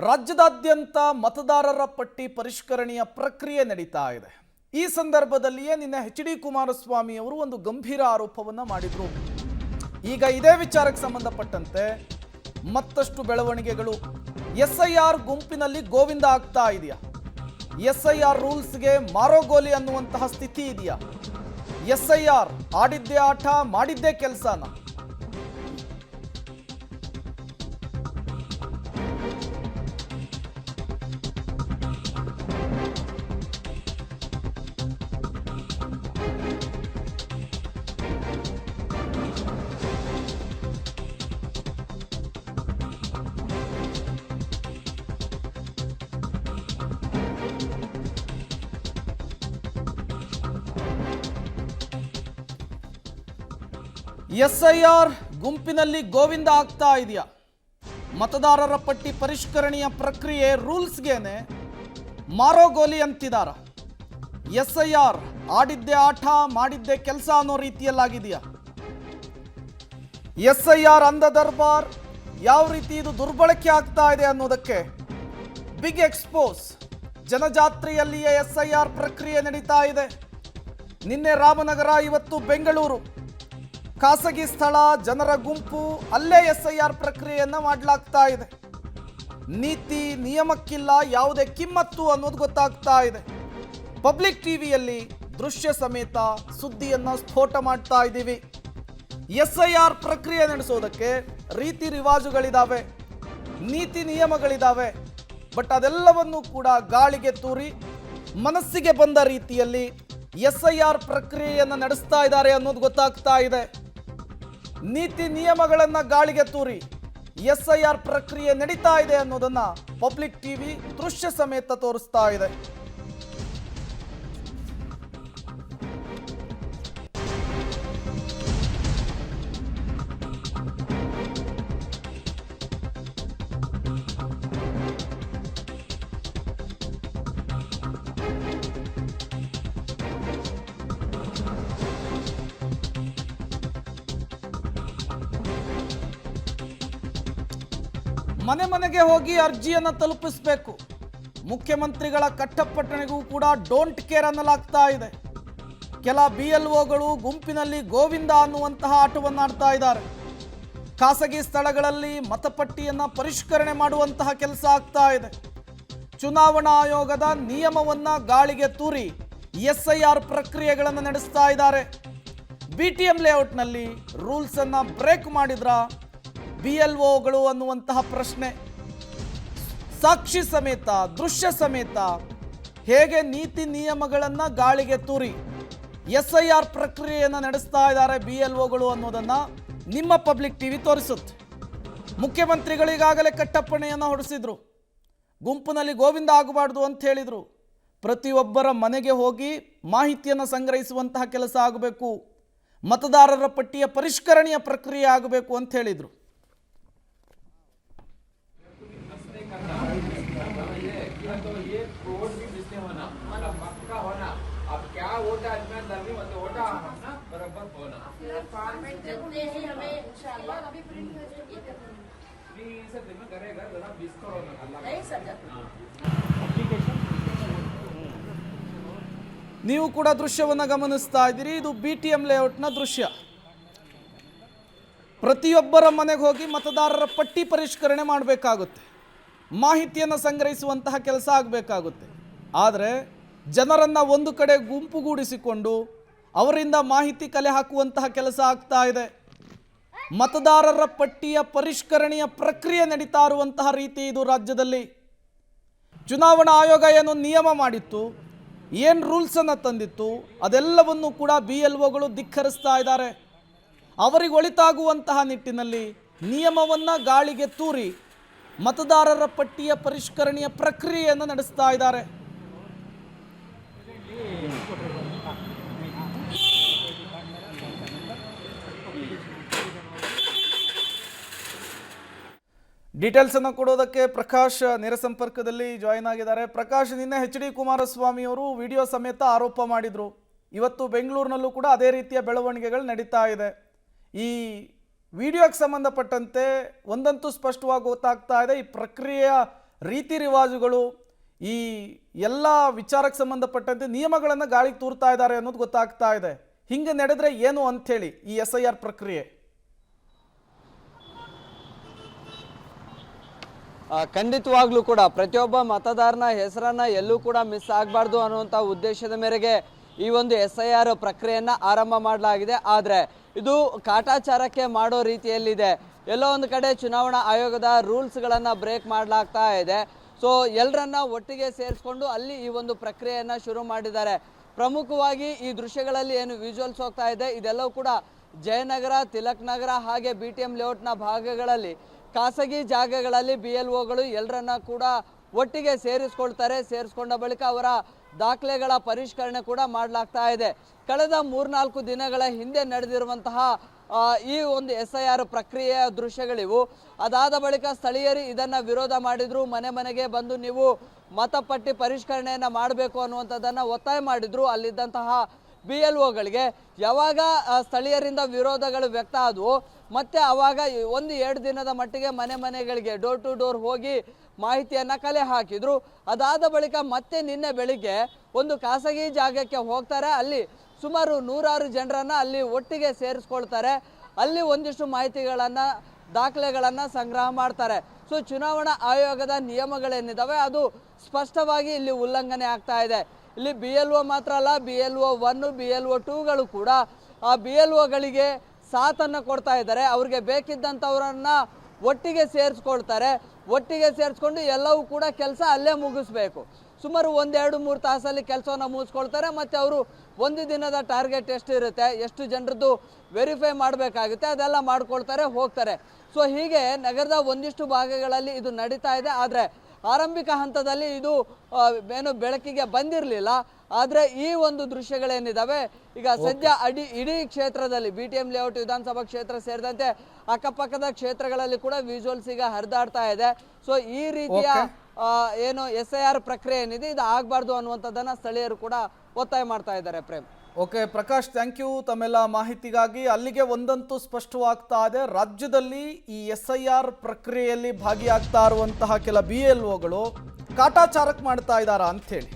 ರಾಜ್ಯದಾದ್ಯಂತ ಮತದಾರರ ಪಟ್ಟಿ ಪರಿಷ್ಕರಣೆಯ ಪ್ರಕ್ರಿಯೆ ನಡೀತಾ ಇದೆ. ಈ ಸಂದರ್ಭದಲ್ಲಿಯೇ ನಿನ್ನೆ ಎಚ್.ಡಿ. ಕುಮಾರಸ್ವಾಮಿ ಅವರು ಒಂದು ಗಂಭೀರ ಆರೋಪವನ್ನು ಮಾಡಿದರು. ಈಗ ಇದೇ ವಿಚಾರಕ್ಕೆ ಸಂಬಂಧಪಟ್ಟಂತೆ ಮತ್ತಷ್ಟು ಬೆಳವಣಿಗೆಗಳು. ಎಸ್ಐಆರ್ ಗುಂಪಿನಲ್ಲಿ ಗೋವಿಂದ ಆಗ್ತಾ ಇದೆಯಾ? ಎಸ್ಐಆರ್ ರೂಲ್ಸ್ಗೆ ಮಾರೋಗೋಲಿ ಅನ್ನುವಂತಹ ಸ್ಥಿತಿ ಇದೆಯಾ? ಎಸ್ಐಆರ್ ಆಡಿದ್ದೇ ಆಟ ಮಾಡಿದ್ದೇ ಕೆಲಸನ? ಎಸ್ಐಆರ್ ಗುಂಪಿನಲ್ಲಿ ಗೋವಿಂದ ಆಗ್ತಾ ಇದೆಯಾ? ಮತದಾರರ ಪಟ್ಟಿ ಪರಿಷ್ಕರಣೆಯ ಪ್ರಕ್ರಿಯೆ ರೂಲ್ಸ್ಗೇನೆ ಮಾರೋಗೋಲಿ ಅಂತಿದಾರ? ಎಸ್ಐಆರ್ ಆಡಿದ್ದೇ ಆಟ ಮಾಡಿದ್ದೇ ಕೆಲಸ ಅನ್ನೋ ರೀತಿಯಲ್ಲಾಗಿದೆಯಾ? ಎಸ್ಐಆರ್ ಅಂಧ ದರ್ಬಾರ್ ಯಾವ ರೀತಿ ಇದು ದುರ್ಬಳಕೆ ಆಗ್ತಾ ಇದೆ ಅನ್ನೋದಕ್ಕೆ ಬಿಗ್ ಎಕ್ಸ್ಪೋಸ್. ಜನಜಾತ್ರೆಯಲ್ಲಿಯೇ ಎಸ್ಐಆರ್ ಪ್ರಕ್ರಿಯೆ ನಡೀತಾ ಇದೆ. ನಿನ್ನೆ ರಾಮನಗರ, ಇವತ್ತು ಬೆಂಗಳೂರು. ಖಾಸಗಿ ಸ್ಥಳ, ಜನರ ಗುಂಪು, ಅಲ್ಲೇ ಎಸ್ಐಆರ್ ಪ್ರಕ್ರಿಯೆಯನ್ನ ಮಾಡಲಾಗ್ತಾ ಇದೆ. ನೀತಿ ನಿಯಮಕ್ಕಿಲ್ಲ ಯಾವುದೇ ಕಿಮ್ಮತ್ತು ಅನ್ನೋದು ಗೊತ್ತಾಗ್ತಾ ಇದೆ. ಪಬ್ಲಿಕ್ ಟಿವಿಯಲ್ಲಿ ದೃಶ್ಯ ಸಮೇತ ಸುದ್ದಿಯನ್ನ ಸ್ಫೋಟ ಮಾಡ್ತಾ ಇದ್ದೀವಿ. ಎಸ್ಐಆರ್ ಪ್ರಕ್ರಿಯೆ ನಡೆಸೋದಕ್ಕೆ ರೀತಿ ರಿವಾಜುಗಳಿದಾವೆ, ನೀತಿ ನಿಯಮಗಳಿದಾವೆ. ಬಟ್ ಅದೆಲ್ಲವನ್ನು ಕೂಡ ಗಾಳಿಗೆ ತೂರಿ ಮನಸ್ಸಿಗೆ ಬಂದ ರೀತಿಯಲ್ಲಿ ಎಸ್ಐಆರ್ ಪ್ರಕ್ರಿಯೆಯನ್ನು ನಡೆಸ್ತಾ ಇದ್ದಾರೆ ಅನ್ನೋದು ಗೊತ್ತಾಗ್ತಾ ಇದೆ. ನೀತಿ ನಿಯಮಗಳನ್ನು ಗಾಳಿಗೆ ತೂರಿ ಎಸ್ಐಆರ್ ಪ್ರಕ್ರಿಯೆ ನಡೀತಾ ಇದೆ ಅನ್ನೋದನ್ನ ಪಬ್ಲಿಕ್ ಟಿವಿ ದೃಶ್ಯ ಸಮೇತ ತೋರಿಸ್ತಾ ಇದೆ. ಮನೆ ಮನೆಗೆ ಹೋಗಿ ಅರ್ಜಿಯನ್ನು ತಲುಪಿಸಬೇಕು. ಮುಖ್ಯಮಂತ್ರಿಗಳ ಕಟ್ಟಪ್ಪಟ್ಟಣೆಗೂ ಕೂಡ ಡೋಂಟ್ ಕೇರ್ ಅನ್ನಲಾಗ್ತಾ ಇದೆ. ಕೆಲ BLOಗಳು ಗುಂಪಿನಲ್ಲಿ ಗೋವಿಂದ ಅನ್ನುವಂತಹ ಆಟವನ್ನು ಆಡ್ತಾ ಇದ್ದಾರೆ. ಖಾಸಗಿ ಸ್ಥಳಗಳಲ್ಲಿ ಮತಪಟ್ಟಿಯನ್ನು ಪರಿಷ್ಕರಣೆ ಮಾಡುವಂತಹ ಕೆಲಸ ಆಗ್ತಾ ಇದೆ. ಚುನಾವಣಾ ಆಯೋಗದ ನಿಯಮವನ್ನು ಗಾಳಿಗೆ ತೂರಿ ಎಸ್ಐಆರ್ ಪ್ರಕ್ರಿಯೆಗಳನ್ನು ನಡೆಸ್ತಾ ಇದ್ದಾರೆ. BTM ಲೇಔಟ್ನಲ್ಲಿ ರೂಲ್ಸ್ ಅನ್ನು ಬ್ರೇಕ್ ಮಾಡಿದ್ರ BLOಗಳು ಅನ್ನುವಂತಹ ಪ್ರಶ್ನೆ. ಸಾಕ್ಷಿ ಸಮೇತ, ದೃಶ್ಯ ಸಮೇತ ಹೇಗೆ ನೀತಿ ನಿಯಮಗಳನ್ನು ಗಾಳಿಗೆ ತೂರಿ ಎಸ್ಐಆರ್ ಪ್ರಕ್ರಿಯೆಯನ್ನು ನಡೆಸ್ತಾ ಇದ್ದಾರೆ BLOಗಳು ಅನ್ನೋದನ್ನ ನಿಮ್ಮ ಪಬ್ಲಿಕ್ ಟಿವಿ ತೋರಿಸುತ್ತೆ. ಮುಖ್ಯಮಂತ್ರಿಗಳು ಈಗಾಗಲೇ ಕಟ್ಟಪ್ಪಣೆಯನ್ನು ಹೊರಡಿಸಿದ್ರು. ಗುಂಪಿನಲ್ಲಿ ಗೋವಿಂದ ಆಗಬಾರ್ದು ಅಂತ ಹೇಳಿದ್ರು. ಪ್ರತಿಯೊಬ್ಬರ ಮನೆಗೆ ಹೋಗಿ ಮಾಹಿತಿಯನ್ನು ಸಂಗ್ರಹಿಸುವಂತಹ ಕೆಲಸ ಆಗಬೇಕು, ಮತದಾರರ ಪಟ್ಟಿಯ ಪರಿಷ್ಕರಣೆಯ ಪ್ರಕ್ರಿಯೆ ಆಗಬೇಕು ಅಂತ ಹೇಳಿದ್ರು. अब क्या होता है इसमें दर्मी मत होता ना बराबर होना फॉर्मेट देते हैं हमें इंशाल्लाह अभी प्रिंट हो जाएगी नहीं सर दिन में करेगा जरा 20 करो ना अल्लाह नहीं सर ಅಪ್ಲಿಕೇಶನ್. ನೀವು ಕೂಡ ದೃಶ್ಯವನ್ನು ಗಮನಿಸ್ತಾ ಇದ್ದೀರಿ. ಇದು BTM ಲೇಔಟ್ನ ದೃಶ್ಯ. ಪ್ರತಿಯೊಬ್ಬರ ಮನೆಗೆ ಹೋಗಿ ಮತದಾರರ ಪಟ್ಟಿ ಪರಿಷ್ಕರಣೆ ಮಾಡಬೇಕಾಗುತ್ತೆ, ಮಾಹಿತಿಯನ್ನು ಸಂಗ್ರಹಿಸುವಂತಹ ಕೆಲಸ ಆಗಬೇಕಾಗುತ್ತೆ. ಆದರೆ ಜನರನ್ನು ಒಂದು ಕಡೆ ಗುಂಪುಗೂಡಿಸಿಕೊಂಡು ಅವರಿಂದ ಮಾಹಿತಿ ಕಲೆ ಹಾಕುವಂತಹ ಕೆಲಸ ಆಗ್ತಾ ಇದೆ. ಮತದಾರರ ಪಟ್ಟಿಯ ಪರಿಷ್ಕರಣೆಯ ಪ್ರಕ್ರಿಯೆ ನಡೀತಾ ಇರುವಂತಹ ರೀತಿ ಇದು ರಾಜ್ಯದಲ್ಲಿ. ಚುನಾವಣಾ ಆಯೋಗ ಏನು ನಿಯಮ ಮಾಡಿತ್ತು, ಏನು ರೂಲ್ಸನ್ನು ತಂದಿತ್ತು, ಅದೆಲ್ಲವನ್ನು ಕೂಡ BLOಗಳು ಧಿಕ್ಕರಿಸ್ತಾ ಇದ್ದಾರೆ. ಅವರಿಗೆ ಒಳಿತಾಗುವಂತಹ ನಿಟ್ಟಿನಲ್ಲಿ ನಿಯಮವನ್ನು ಗಾಳಿಗೆ ತೂರಿ ಮತದಾರರ ಪಟ್ಟಿಯ ಪರಿಷ್ಕರಣೆಯ ಪ್ರಕ್ರಿಯೆಯನ್ನು ನಡೆಸ್ತಾ ಇದ್ದಾರೆ. ಡೀಟೇಲ್ಸ್ ಅನ್ನು ಕೊಡೋದಕ್ಕೆ ಪ್ರಕಾಶ್ ನೇರ ಸಂಪರ್ಕದಲ್ಲಿ ಜಾಯಿನ್ ಆಗಿದ್ದಾರೆ. ಪ್ರಕಾಶ್, ನಿನ್ನೆ ಎಚ್.ಡಿ. ಕುಮಾರಸ್ವಾಮಿ ಅವರು ವಿಡಿಯೋ ಸಮೇತ ಆರೋಪ ಮಾಡಿದ್ರು. ಇವತ್ತು ಬೆಂಗಳೂರಿನಲ್ಲೂ ಕೂಡ ಅದೇ ರೀತಿಯ ಬೆಳವಣಿಗೆಗಳು ನಡೀತಾ ಇದೆ. ಈ ವಿಡಿಯೋಕ್ಕೆ ಸಂಬಂಧಪಟ್ಟಂತೆ ಒಂದಂತೂ ಸ್ಪಷ್ಟವಾಗಿ ಗೊತ್ತಾಗ್ತಾ ಇದೆ, ಈ ಪ್ರಕ್ರಿಯೆಯ ರೀತಿ ರಿವಾಜುಗಳು ಈ ಎಲ್ಲ ವಿಚಾರಕ್ಕೆ ಸಂಬಂಧಪಟ್ಟಂತೆ ನಿಯಮಗಳನ್ನು ಗಾಳಿಗೆ ತೂರ್ತಾ ಇದ್ದಾರೆ ಅನ್ನೋದು ಗೊತ್ತಾಗ್ತಾ ಇದೆ. ಹಿಂಗೆ ನಡೆದ್ರೆ ಏನು ಅಂಥೇಳಿ ಈ SIR ಪ್ರಕ್ರಿಯೆ? ಖಂಡಿತವಾಗ್ಲೂ ಕೂಡ ಪ್ರತಿಯೊಬ್ಬ ಮತದಾರನ ಹೆಸರನ್ನ ಎಲ್ಲೂ ಕೂಡ ಮಿಸ್ ಆಗಬಾರ್ದು ಅನ್ನುವಂಥ ಉದ್ದೇಶದ ಮೇರೆಗೆ ಈ ಒಂದು SIR ಪ್ರಕ್ರಿಯೆಯನ್ನು ಆರಂಭ ಮಾಡಲಾಗಿದೆ. ಆದರೆ ಇದು ಕಾಟಾಚಾರಕ್ಕೆ ಮಾಡೋ ರೀತಿಯಲ್ಲಿದೆ. ಎಲ್ಲೋ ಒಂದು ಕಡೆ ಚುನಾವಣಾ ಆಯೋಗದ ರೂಲ್ಸ್ಗಳನ್ನು ಬ್ರೇಕ್ ಮಾಡಲಾಗ್ತಾ ಇದೆ. ಸೊ ಎಲ್ಲರನ್ನ ಒಟ್ಟಿಗೆ ಸೇರಿಸ್ಕೊಂಡು ಅಲ್ಲಿ ಈ ಒಂದು ಪ್ರಕ್ರಿಯೆಯನ್ನು ಶುರು ಮಾಡಿದ್ದಾರೆ. ಪ್ರಮುಖವಾಗಿ ಈ ದೃಶ್ಯಗಳಲ್ಲಿ ಏನು ವಿಜುವಲ್ಸ್ ಹೋಗ್ತಾ ಇದೆ ಇದೆಲ್ಲವೂ ಕೂಡ ಜಯನಗರ, ತಿಲಕ್ ನಗರ ಹಾಗೆ BTM ಲೇಔಟ್ನ ಭಾಗಗಳಲ್ಲಿ ಖಾಸಗಿ ಜಾಗಗಳಲ್ಲಿ BLOಗಳು ಎಲ್ಲರನ್ನ ಕೂಡ ಒಟ್ಟಿಗೆ ಸೇರಿಸ್ಕೊಳ್ತಾರೆ. ಸೇರಿಸ್ಕೊಂಡ ಬಳಿಕ ಅವರ ದಾಖಲೆಗಳ ಪರಿಷ್ಕರಣೆ ಕೂಡ ಮಾಡಲಾಗ್ತಾ ಇದೆ. ಕಳೆದ 3-4 ದಿನಗಳ ಹಿಂದೆ ನಡೆದಿರುವಂತಹ ಈ ಒಂದು SIR ಪ್ರಕ್ರಿಯೆಯ ದೃಶ್ಯಗಳಿವು. ಅದಾದ ಬಳಿಕ ಸ್ಥಳೀಯರು ಇದನ್ನು ವಿರೋಧ ಮಾಡಿದ್ರು. ಮನೆ ಮನೆಗೆ ಬಂದು ನೀವು ಮತಪಟ್ಟಿ ಪರಿಷ್ಕರಣೆಯನ್ನು ಮಾಡಬೇಕು ಅನ್ನುವಂಥದ್ದನ್ನು ಒತ್ತಾಯ ಮಾಡಿದ್ರು. ಅಲ್ಲಿದ್ದಂತಹ BLOಗಳಿಗೆ ಯಾವಾಗ ಸ್ಥಳೀಯರಿಂದ ವಿರೋಧಗಳು ವ್ಯಕ್ತ ಆದವು ಮತ್ತೆ ಆವಾಗ 1-2 ದಿನದ ಮಟ್ಟಿಗೆ ಮನೆ ಮನೆಗಳಿಗೆ ಡೋರ್ ಟು ಡೋರ್ ಹೋಗಿ ಮಾಹಿತಿಯನ್ನು ಕಲೆ ಹಾಕಿದ್ರು. ಅದಾದ ಬಳಿಕ ಮತ್ತೆ ನಿನ್ನೆ ಬೆಳಿಗ್ಗೆ ಒಂದು ಖಾಸಗಿ ಜಾಗಕ್ಕೆ ಹೋಗ್ತಾರೆ. ಅಲ್ಲಿ ಸುಮಾರು 100 ಜನರನ್ನು ಅಲ್ಲಿ ಒಟ್ಟಿಗೆ ಸೇರಿಸ್ಕೊಳ್ತಾರೆ. ಅಲ್ಲಿ ಒಂದಿಷ್ಟು ಮಾಹಿತಿಗಳನ್ನು ದಾಖಲೆಗಳನ್ನು ಸಂಗ್ರಹ ಮಾಡ್ತಾರೆ. ಸೊ ಚುನಾವಣಾ ಆಯೋಗದ ನಿಯಮಗಳೇನಿದ್ದಾವೆ ಅದು ಸ್ಪಷ್ಟವಾಗಿ ಇಲ್ಲಿ ಉಲ್ಲಂಘನೆ ಆಗ್ತಾ ಇದೆ. ಇಲ್ಲಿ BLO ಮಾತ್ರ ಅಲ್ಲ, BLO 1, BLO 2ಗಳು ಕೂಡ ಆ BLOಗಳಿಗೆ ಸಾಥನ್ನು ಕೊಡ್ತಾ ಇದ್ದಾರೆ. ಅವ್ರಿಗೆ ಬೇಕಿದ್ದಂಥವ್ರನ್ನ ಒಟ್ಟಿಗೆ ಸೇರಿಸ್ಕೊಳ್ತಾರೆ. ಒಟ್ಟಿಗೆ ಸೇರಿಸ್ಕೊಂಡು ಎಲ್ಲವೂ ಕೂಡ ಕೆಲಸ ಅಲ್ಲೇ ಮುಗಿಸ್ಬೇಕು. ಸುಮಾರು 1-2-3 ತಾಸಲ್ಲಿ ಕೆಲಸವನ್ನು ಮುಗಿಸ್ಕೊಳ್ತಾರೆ. ಮತ್ತು ಅವರು ಒಂದು ದಿನದ ಟಾರ್ಗೆಟ್ ಎಷ್ಟು ಇರುತ್ತೆ, ಎಷ್ಟು ಜನರದ್ದು ವೆರಿಫೈ ಮಾಡಬೇಕಾಗುತ್ತೆ ಅದೆಲ್ಲ ಮಾಡ್ಕೊಳ್ತಾರೆ, ಹೋಗ್ತಾರೆ. ಸೊ ಹೀಗೆ ನಗರದ ಒಂದಿಷ್ಟು ಭಾಗಗಳಲ್ಲಿ ಇದು ನಡೀತಾ ಇದೆ. ಆದರೆ ಆರಂಭಿಕ ಹಂತದಲ್ಲಿ ಇದು ಏನು ಬೆಳಕಿಗೆ ಬಂದಿರಲಿಲ್ಲ. ಆದರೆ ಈ ಒಂದು ದೃಶ್ಯಗಳೇನಿದ್ದಾವೆ ಈಗ ಸದ್ಯ ಇಡೀ ಕ್ಷೇತ್ರದಲ್ಲಿ BTM ಲೇಔಟ್ ವಿಧಾನಸಭಾ ಕ್ಷೇತ್ರ ಸೇರಿದಂತೆ ಅಕ್ಕಪಕ್ಕದ ಕ್ಷೇತ್ರಗಳಲ್ಲಿ ಕೂಡ ವಿಜುವಲ್ಸ್ ಈಗ ಹರಿದಾಡ್ತಾ ಇದೆ. ಸೊ ಈ ರೀತಿಯ ಏನು SIR ಪ್ರಕ್ರಿಯೆ ಏನಿದೆ ಇದು ಆಗಬಾರ್ದು ಅನ್ನುವಂಥದ್ದನ್ನು ಸ್ಥಳೀಯರು ಕೂಡ ಒತ್ತಾಯ ಮಾಡ್ತಾ ಇದ್ದಾರೆ. Prem. Okay Prakash, thank you ತಮ್ಮೆಲ್ಲ ಮಾಹಿತಿಗಾಗಿ. ಅಲ್ಲಿಗೆ ಒಂದಂತೂ ಸ್ಪಷ್ಟವಾಗ್ತಾ ಇದೆ, ರಾಜ್ಯದಲ್ಲಿ ಈ SIR ಪ್ರಕ್ರಿಯೆಯಲ್ಲಿ ಭಾಗಿಯಾಗ್ತಾ ಇರುವಂತಹ ಕೆಲ BLOಗಳು ಕಾಟಾಚಾರಕ್ಕೆ ಮಾಡ್ತಾ ಇದ್ದಾರಾ ಅಂಥೇಳಿ.